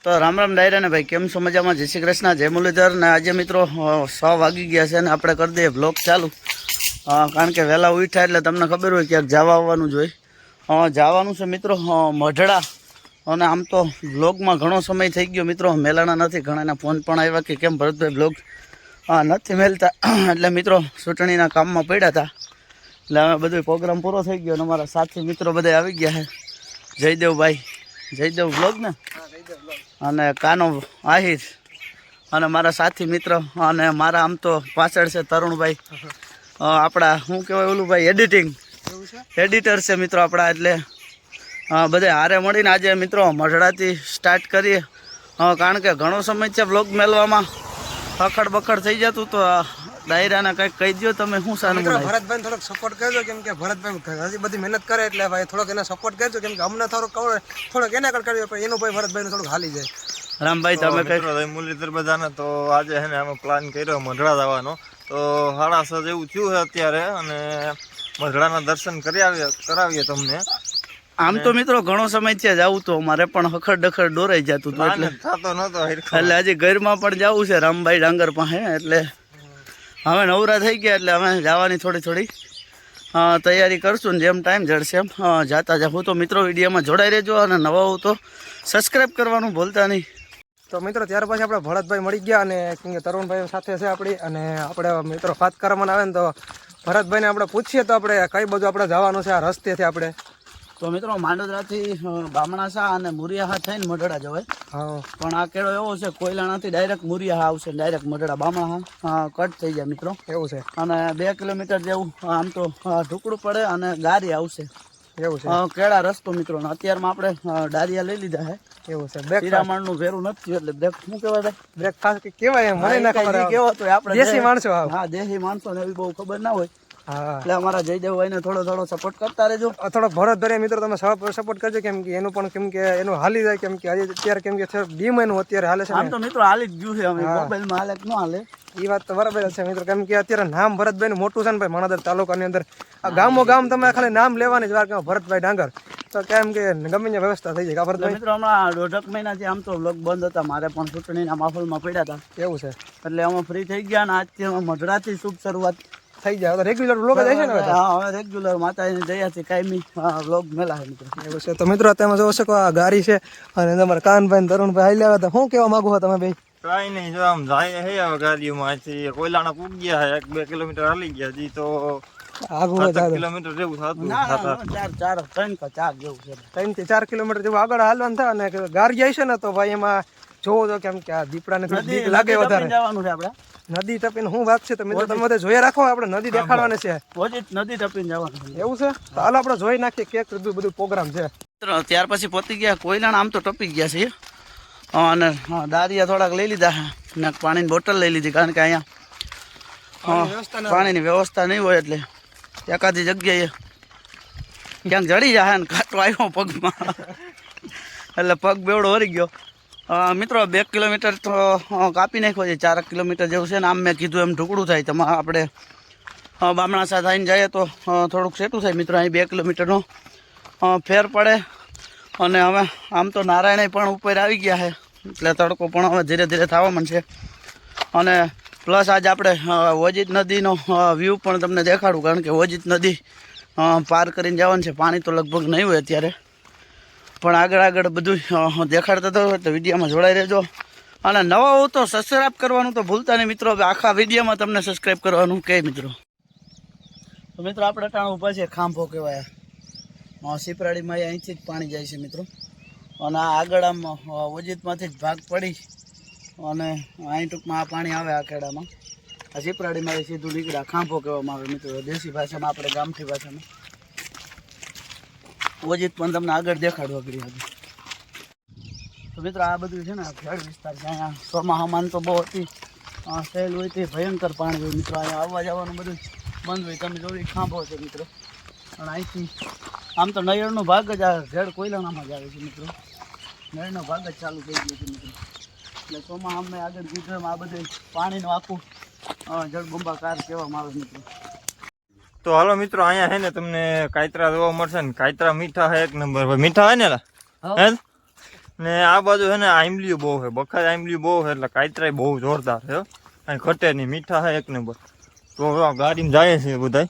તો રામ રામ ડાયરા ને ભાઈ, કેમ છો? મજામાં? જય શ્રી કૃષ્ણ, જય મુરલીધર. ને આજે મિત્રો 6 વાગી ગયા છે ને આપણે કરી દઈએ બ્લોગ ચાલુ. કારણ કે વહેલા ઉઠ્યા એટલે તમને ખબર હોય ક્યાંક જવા આવવાનું જ હોય. જવાનું છે મિત્રો મઢડા. અને આમ તો બ્લોગમાં ઘણો સમય થઈ ગયો મિત્રો, મેલાણા નથી. ઘણાના ફોન પણ આવ્યા કે કેમ ભરતભાઈ બ્લોગ નથી મેલતા. એટલે મિત્રો ચૂંટણીના કામમાં પડ્યા હતા. એટલે હવે બધો પ્રોગ્રામ પૂરો થઈ ગયો અને અમારા સાથી મિત્રો બધા આવી ગયા છે. જયદેવભાઈ, જયદેવ બ્લોગ ને, અને કાનો આહિર, અને મારા સાથી મિત્ર, અને મારા આમ તો પાછળ છે તરુણભાઈ, આપણા શું કહેવાય ઓલું ભાઈ એડિટર છે મિત્રો આપણા. એટલે બધે હારે મળીને આજે મિત્રો મઢડાથી સ્ટાર્ટ કરીએ. કારણ કે ઘણો સમય છે બ્લોગ મેળવામાં અખડ બખડ થઈ જતું. તો ડાયરાને કંઈક કહી દો તમે, શું સારું ભરતભાઈ થોડોક સપોર્ટ કરજો, કેમ કે ભરતભાઈ હજી બધી મહેનત કરે એટલે ભાઈ થોડોક એને સપોર્ટ કરજો, કેમ કે અમને થોડોક એને કરજો પણ એનું ભાઈ ભરતભાઈ થોડુંક હાલી જાય. રામભાઈ તમે કઈ મુરલીધર બધાને તો આજે હે ને અમે પ્લાન કર્યો મઢડા જવાનો. તો 6:30 જેવું થયું છે અત્યારે, અને મઢડાના દર્શન કરાવીએ તમને. આમ તો મિત્રો ઘણો સમય છે જવું, તો અમારે પણ હખડ ડખડ દોરાઈ જતું હતું એટલે થતો નતો. એટલે હજી ઘરમાં પણ જવું છે રામભાઈ ડાંગર પાસે. એટલે હવે નવરા થઈ ગયા એટલે અમે જવાની થોડી તૈયારી કરશું ને જેમ ટાઈમ જડશે એમ જાતા જાઉં. તો મિત્રો વિડીયોમાં જોડાઈ રહેજો, અને નવા હો તો સબસ્ક્રાઈબ કરવાનું ભૂલતા નહીં. તો મિત્રો ત્યાર પછી આપણે ભરતભાઈ મળી ગયા, અને કેમ કે તરુણભાઈ સાથે છે આપણી, અને આપણે મિત્રો વાત કરવામાં આવે ને તો ભરતભાઈને આપણે પૂછીએ તો આપણે કઈ બધું આપણે જવાનું છે આ રસ્તેથી આપણે. તો મિત્રો માંડોદરાથી બામણાસા અને મુરિયાહા થઈને મઢડા જવાય. પણ આ કેળો એવો છે કોયલાણાથી ડાયરેક્ટ મુરિયાહા આવશે, ડાયરેક્ટ મઢડા બામણાહા કટ થઈ જાય મિત્રો. એવું છે. અને 2 કિલોમીટર જેવું આમ તો ઢુકડું પડે અને ગારી આવશે. એવું છે. કેળા રસ્તો મિત્રો. અત્યારમાં આપણે ડારિયા લઈ લીધા છે. એવું છે. હીરામણનું ભેરું નથી એટલે બ્રેક શું કહેવાય ભાઈ? બ્રેકફાસ્ટ કેવાય મને ના ખબર. કેવો તો આપણે દેશી માણસો. હા દેશી માણસો ને એવી બહુ ખબર ના હોય. એટલે અમારા જયદેવભાઈ ને થોડો સપોર્ટ કરતા રહેજો. થોડોક ભરતભાઈ મિત્રો તમે સપોર્ટ કરજો, કેમ કે એનું પણ કેમ કે એનું હાલી જાય, કેમ કે અત્યારે કેમ કે ડીમ એનું અત્યારે હાલે છે. આમ તો મિત્રો હાલી જ ગયું છે, અમે મોબાઈલમાં હાલે ન હાલે એ વાત તો બરાબર છે મિત્રો, કેમ કે અત્યારે નામ ભરતભાઈ નું મોટું છે ને ભાઈ. માણાદર તાલુકાની અંદર આ ગામો ગામ તમે ખાલી નામ લેવાની જ વાર કે ભરતભાઈ ડાંગર, તો કેમ કે ગમે ત્યાં વ્યવસ્થા થઈ જાય. ભરતભાઈ મિત્રો હમણાં 1.5 મહિનાથી આમ તો બ્લોગ બંધ હતા, મારે પણ ચૂંટણીના માહોલમાં પડ્યા હતા. એવું છે. એટલે અમે ફ્રી થઈ ગયા, અને આજથી અમે મઢડાથી શુભ શરૂઆત થઈ જાય. રેગ્યુલર વ્લોગ જાય છે ને? હા હવે રેગ્યુલર માતાજીની દયાથી કાયમી વ્લોગ મેલા મિત્રો. એવું છે. તો મિત્રો તમે જોઈ શકો આ ગાડી છે, અને તમારા કાનભાઈ તરુણભાઈ હાલ્યા હતા. શું કેવા માંગુ છો તમે ભાઈ? કઈ નહીં, જો આમ જાય હે હવે ગાડીઓમાં. અહીંથી કોયલાણા પૂગ ગયા હે, 1-2 કિલોમીટર હાલી ગયા હજી, તો આગળ 7 કિલોમીટર જેવું થતું. 3 જેવું છે. 3 થી 4 કિલોમીટર જેવું આગળ હાલવાનું થાય. અને ગાડી જાય છે ને તો ભાઈ એમાં જોવો તો કેમ કે આ દીપડાને બીક લાગે વધારે. જવાનું છે આપણે નદી ટપીને શું વાત છે? તો મિત્રો તમે બધે જોઈ રાખો, આપણે નદી દેખાડવાની છે. નદી ટપીને જવાનું. એવું છે. તો હાલ આપણે જોઈ નાખીએ કેક બધું પ્રોગ્રામ છે. ત્યાર પછી પહોંચી ગયા કોયલાણા. આમ તો ટપી ગયા છે, અને દારિયા થોડાક લઈ લીધા ને પાણીની બોટલ લઈ લીધી, કારણ કે અહીંયા પાણીની વ્યવસ્થા નહીં હોય એટલે એકાદી જગ્યાએ ક્યાંક જડી જાય ને કાંટો આવ્યો પગમાં એટલે પગ બેવડો વળી ગયો. મિત્રો 2 કિલોમીટર તો કાપી નાખ્યો છે, 4 કિલોમીટર જેવું છે ને. આમ મેં કીધું એમ ઢુકડું થાય. તમારે આપણે બામણાસા થઈને જઈએ તો થોડુંક સેટું થાય મિત્રો. અહીં 2 કિલોમીટરનો ફેર પડે. અને હવે આમ તો નારાયણ પણ ઉપર આવી ગયા છે, એટલે તડકો પણ હવે ધીરે ધીરે થવા માંડશે. અને પ્લસ આજે આપણે વજીત નદીનો વ્યૂ પણ તમને દેખાડું, કારણ કે વજીત નદી પાર કરીને જવાનું છે. પાણી તો લગભગ નહીં હોય અત્યારે, પણ આગળ બધું દેખાડતા હતો. એટલે વિડીયોમાં જોડાઈ રહેજો, અને નવા હો તો સબસ્ક્રાઈબ કરવાનું તો ભૂલતા નહીં મિત્રો. આખા વિડીયોમાં તમને સબસ્ક્રાઈબ કરવાનું કે મિત્રો. તો મિત્રો આપણે ટાણ ઊભા છે, ખાંભો કહેવાય. સીપરાડીમાં અહીંથી જ પાણી જાય છે મિત્રો. અને આ આગળ આમ વજીતમાંથી જ ભાગ પડી, અને અહીં ટૂંકમાં આ પાણી આવે આ ખેડામાં. આ સીપરાડીમાં સીધું નીકળ્યા. ખાંભો કહેવામાં આવે મિત્રો, દેશી ભાષામાં, આપણે ગામઠી ભાષામાં. વજીત પણ તમને આગળ દેખાડવા કરી આગળ. તો મિત્રો આ બધું છે ને ખેડ વિસ્તાર છે. અહીંયા ચોમાસામાં તો બહુ હતી સહેલ હોય તે ભયંકર પાણી હોય મિત્રો. અહીંયા આવવા જવાનું બધું બંધ હોય. તમે જોઈ ખાંભો છે મિત્રો. અને અહીંથી આમ તો નયરનો ભાગ જ આ ઝેડ કોયલાણામાં જ આવે છે મિત્રો. નયરનો ભાગ જ ચાલુ થઈ ગયો છે મિત્રો. એટલે ચોમાસામાં આગળ કીધું આ બધું પાણીનું આખું જળબંબાકાર કહેવામાં આવે મિત્રો. તો હાલો મિત્રો, અહીંયા હે ને તમને કાયતરા જોવા મળશે ને. કાયતરા મીઠા હે, 1 નંબર. મીઠા હે ને? ને આ બાજુ છે ને આંબલીઓ બહુ છે, બખાર આંબલીઓ બહુ છે, એટલે કાતરાય બહુ જોરદાર છે, અને ખટે નહીં, મીઠા છે એક નંબર. તો ગાડીમાં જાય છે બધા,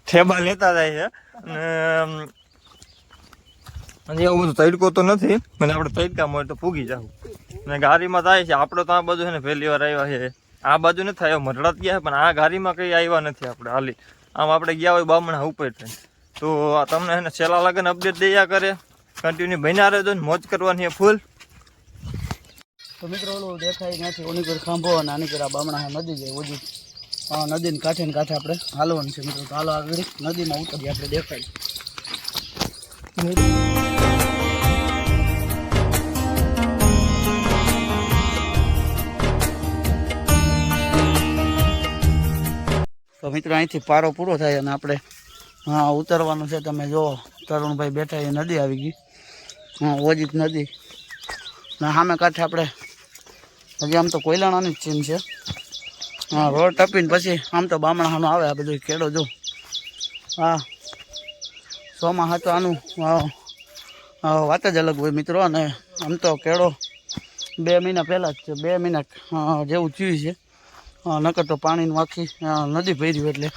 ઠેબા લેતા જાય છે. અને એવું બધું તડકો તો નથી, મને આપણે તડકા મળે તો પૂગી જાવ. અને ગાડીમાં જાય છે. આપણે તો આ બાજુ છે ને પહેલી વાર આવ્યા છે, આ બાજુ નથી આવ્યા, મઢડાત ગયા પણ આ ગાડીમાં કંઈ આવ્યા નથી આપણે હાલી. આમ આપણે ગયા હોય બામણા ઉપર ટ્રેન. તો તમને છે ને છેલ્લા લગન અપડેટ દયા કરે, કન્ટિન્યુ બન્યા રહેજો ને મોજ કરવાની ફૂલ. તો મિત્રો ઓલું દેખાય નથી, ઓની પર ખાંભો અને આની પર આ બામણા નદી જાય ઓજી. નદીને કાંઠે ને કાંઠે આપણે હાલવાનું છે મિત્રો. તો હાલો આગળ નદીમાં ઉતરીએ, આપણે દેખાય. તો મિત્રો અહીંથી પારો પૂરો થાય અને આપણે ઉતરવાનું છે. તમે જો તરુણભાઈ બેઠા, એ નદી આવી ગઈ, ઓજીત નદી. ને સામે કાંઠે આપણે હજી આમ તો કોયલાણાની જ સીન છે. રોડ ટપીને પછી આમ તો બામણાનું આવે આ બધું કેળો. જો હા, સોમાં હા તો આનું વાત જ અલગ હોય મિત્રો. અને આમ તો કેળો 2 મહિના પહેલાં જ છે, 2 મહિના જેવું થયું છે. નકર તો પાણીનું આખી નદી ભર્યું એટલે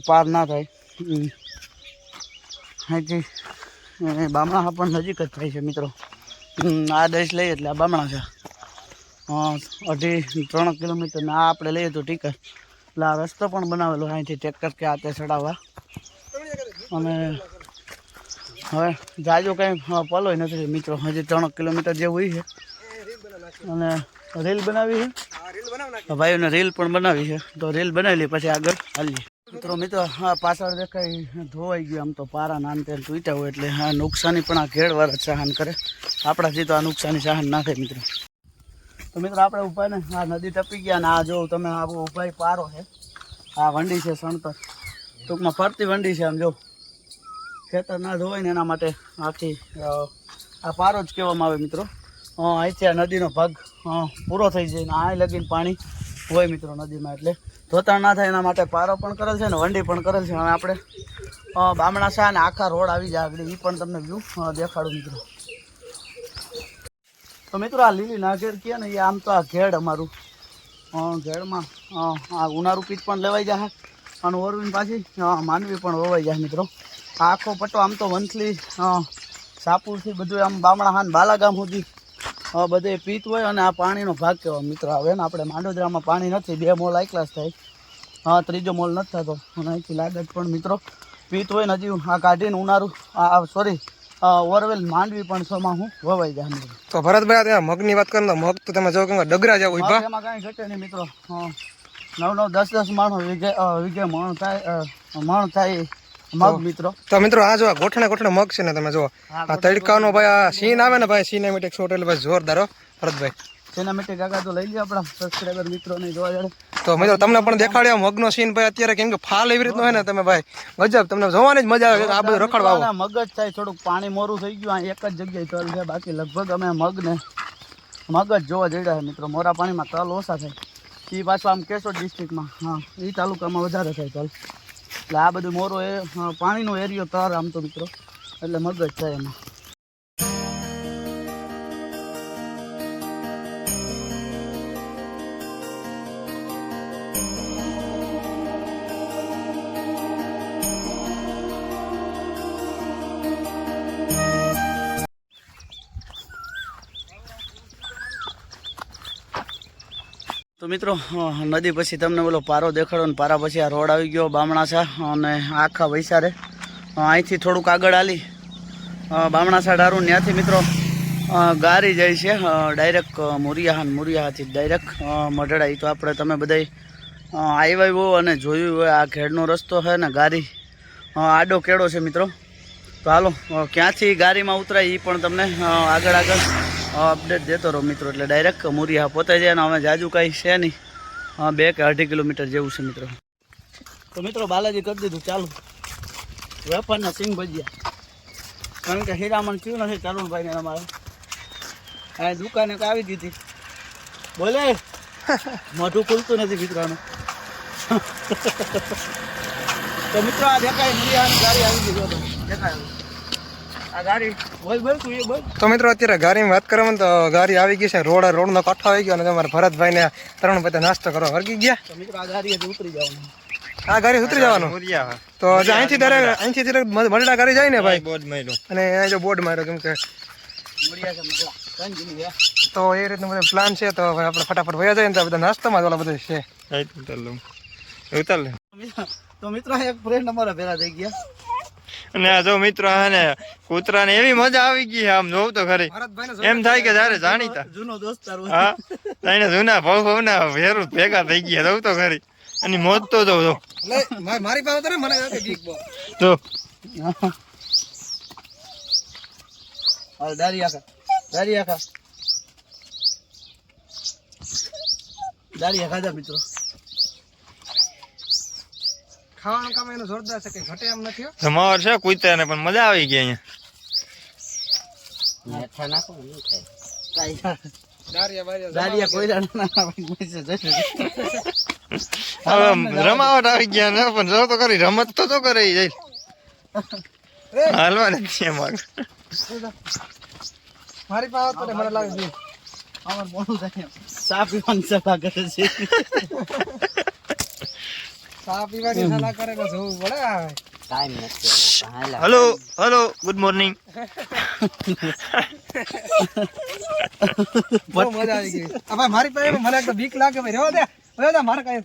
પાર ના થાય. અહીંથી બામણા પણ નજીક જ થાય છે મિત્રો. આ દેશ લઈએ એટલે આ બામણા છે 2.5-3 કિલોમીટર. ને આ આપણે લઈએ તો ટીકર, એટલે આ રસ્તો પણ બનાવેલો અહીંથી ટ્રેક્ટર કે આ તે ચડાવવા. અને હવે જાજો કંઈ પલોય નથી મિત્રો, હજી 3 કિલોમીટર જેવું છે. અને રીલ બનાવી છે ભાઈઓને, રીલ પણ બનાવી છે. તો રીલ બનાવી લઈએ પછી આગળ હાલીએ મિત્રો. હા, પાછળ દેખાય ધોવાઈ ગયું. આમ તો પારા નાન તેલ તૂટ્યા હોય એટલે હા નુકસાની પણ આ ઘેડવાળા સહન કરે, આપણાથી તો આ નુકસાની સહન ના થાય મિત્રો. તો મિત્રો આપણે ઉભા ને આ નદી ટપી ગયા ને આ જો તમે આ ઉભા પારો છે, આ વંડી છે સણતર, ટૂંકમાં ફરતી વંડી છે. આમ જો ખેતર ના ધોવાય ને એના માટે આખી આ પારો જ કહેવામાં આવે મિત્રો. અહીંથી આ નદીનો ભાગ પૂરો થઈ જાય ને આ લગીને પાણી હોય મિત્રો નદીમાં, એટલે ધોતાણ ના થાય એના માટે પારો પણ કરેલ છે ને વંડી પણ કરેલ છે. હવે આપણે બામણા શાહ ને આખા રોડ આવી જાય આગળ, એ પણ તમને વ્યૂ દેખાડું મિત્રો. તો મિત્રો આ લીલી નાગેર કહે ને એ આમ તો આ ઘેડ અમારું, ઘેડમાં આ ઉનાળુ પીચ પણ લેવાઈ જાય અને ઓરવીને પાછી માંડવી પણ હોવાઈ જાય મિત્રો. આ આખો પટ્ટો આમ તો વંથલી સાપુરથી બધું આમ બામણા હાન બાલાગામ સુધી બધે પીત હોય. અને આ પાણીનો ભાગ કહેવાય મિત્રો. હવે ને આપણે માંડોદરામાં પાણી નથી, 2 મોલ આઈકલાસ થાય, 3જો મોલ નથી થતો. અને અહીંથી લાગત પણ મિત્રો પીત હોય ને હજી આ કાઢીને ઉનાળું સોરી ઓરવેલ માંડવી પણ સોમાં હું વવાઈ જાય મિત્રો. તો ભરતભાઈ ત્યાં મગની વાત કરો તો મગ તો તમે જો કે ડગરા જાવ ઉભા, એમાં કાંઈ ઘટે નહીં મિત્રો. 9-9, 10-10 માણો વીઘે મણ થાય મગ મિત્રો. તો મિત્રો આ જો ગોઠણે મગ છે ને, તમે જો આ તડકાનો ભાઈ આ સીન આવે ને ભાઈ, સિનેમેટિક શોટ એટલે ભાઈ જોરદાર હો ભરતભાઈ. સિનેમેટિક આગળ તો લઈ લે આપણા સબસ્ક્રાઈબર મિત્રોને જોવા જડે. તો મિત્રો તમને પણ દેખાડ્યા મગનો સીન ભાઈ અત્યારે, કેમ કે ફાલ એવી રીતનો હોય ને તમે ભાઈ ગજબ, તમને જોવાની જ મજા આવે. આ બધું રખડવા આવો, મગ જ થાય, થોડુંક પાણી મોરું થઈ ગયું, એક જ જગ્યાએ તલ છે, બાકી લગભગ અમે મગ જ જોવા જઈ રહ્યા મિત્રો. મોરા પાણીમાં તલ ઓછા થાય, એ પાછું આમ કેશોદ ડિસ્ટ્રિક્ટમાં, એ તાલુકામાં વધારે થાય તલ. એટલે આ બધું મોરો એ પાણીનો એરિયો તર આમ તો મિત્રો, એટલે મગ જ થાય એમાં. તો મિત્રો નદી પછી તમને બોલો પારો દેખાડો ને પારા પછી આ રોડ આવી ગયો બામણાસા અને આખા વૈસારે. અહીંથી થોડુંક આગળ હાલી બામણાસા ડારું ત્યાંથી મિત્રો ગારી જાય છે ડાયરેક્ટ મુરિયાહાથી ડાયરેક્ટ મઢડા. તો આપણે તમે બધા આવ્યા હો અને જોયું હોય આ ખેડનો રસ્તો છે ને ગારી આડો કેળો છે મિત્રો. તો હાલો ક્યાંથી ગાડીમાં ઉતરાય એ પણ તમને આગળ અપડેટ દેતો રહો મિત્રો. એટલે ડાયરેક્ટ મુરિયા પોતે જાય ને અમે જાજુ કાંઈ છે નહીં, 2 કે 2.5 કિલોમીટર જેવું છે મિત્રો. તો મિત્રો બાલાજી કરી દીધું ચાલુ વેપારના સિંગ ભજીયા, કારણ કે હીરામણ થયું નથી તરુણભાઈને અમારે. આ દુકાને આવી દીધી, બોલે મોઢું ખુલતું નથી મિત્રોનું. તો મિત્રો આ દેખાય મુરિયાની ગાડી આવી ગઈ, દેખાય આ ગાડી બોલ તું એ બોલ. તો મિત્રો અત્યારે ગાડીની વાત કરવામાં તો ગાડી આવી ગઈ છે, રોડનો કાંઠો આવી ગયો અને તમારા ભરતભાઈ ને તરુણ ભાઈ નાસ્તો કરવા વર્ગી ગયા. તો મિત્રો આ ગાડી ઉતરી જવાનું. આ ગાડી ઉતરી જવાનું. મુરિયા તો જો અહીંથી ડાયરેક્ટ મરડા ગાડી જાય ને ભાઈ, બોર્ડ માર્યો અને અહીંયા જો બોર્ડ માર્યો કેમ કે મળ્યા છે મતલબ કંઈ નહીં. તો એ રીતનું બધું પ્લાન છે. તો હવે આપણે ફટાફટ વયા જાય ને તો બધા નાસ્તામાં જ ઓલા બધું છે. ઉતાર લે. તો મિત્રો એક ફ્રેન્ડ અમારા ભેગા થઈ ગયા. અને આ જો મિત્રો હે ને કૂતરાને એવી મજા આવી ગઈ આમ જોઉં તો ખરી, ભરતભાઈ એમ થાય કે જ્યારે જાણીતા જૂનો દોસ્તાર હોય. હા એને જૂના ભવના વેરું ભેગા થઈ ગયા જોઉં તો ખરી. અને મોજ તો જો મારી પાસે તો ને મને જો હાલ દારિયા ખાધા મિત્રો. ખાવાનું કામ એનું જોરદાર છે, કઈ ઘટે એમ નથી હો. જમાવટ છે કૂતરાને પણ મજા આવી ગઈ અહીંયા. દારિયા કોયલા હવે રમાવટ આવી ગયા ને પણ જો તો ખરી રમત તો કરે જાય હાલવા નથી એમાં. મારી પાસે તો મને લાગે છે અમાર મોડું થાય ચા પીવાની સલાહ કરે છે. ચા પીવાની સલાહ કરે તો જોવું પડે. Hello hello good morning. બહુ મજા આવી ગઈ. ભાઈ મારી પાસે મને એક બીક લાગે ભાઈ, રહેવા દે મારે કઈ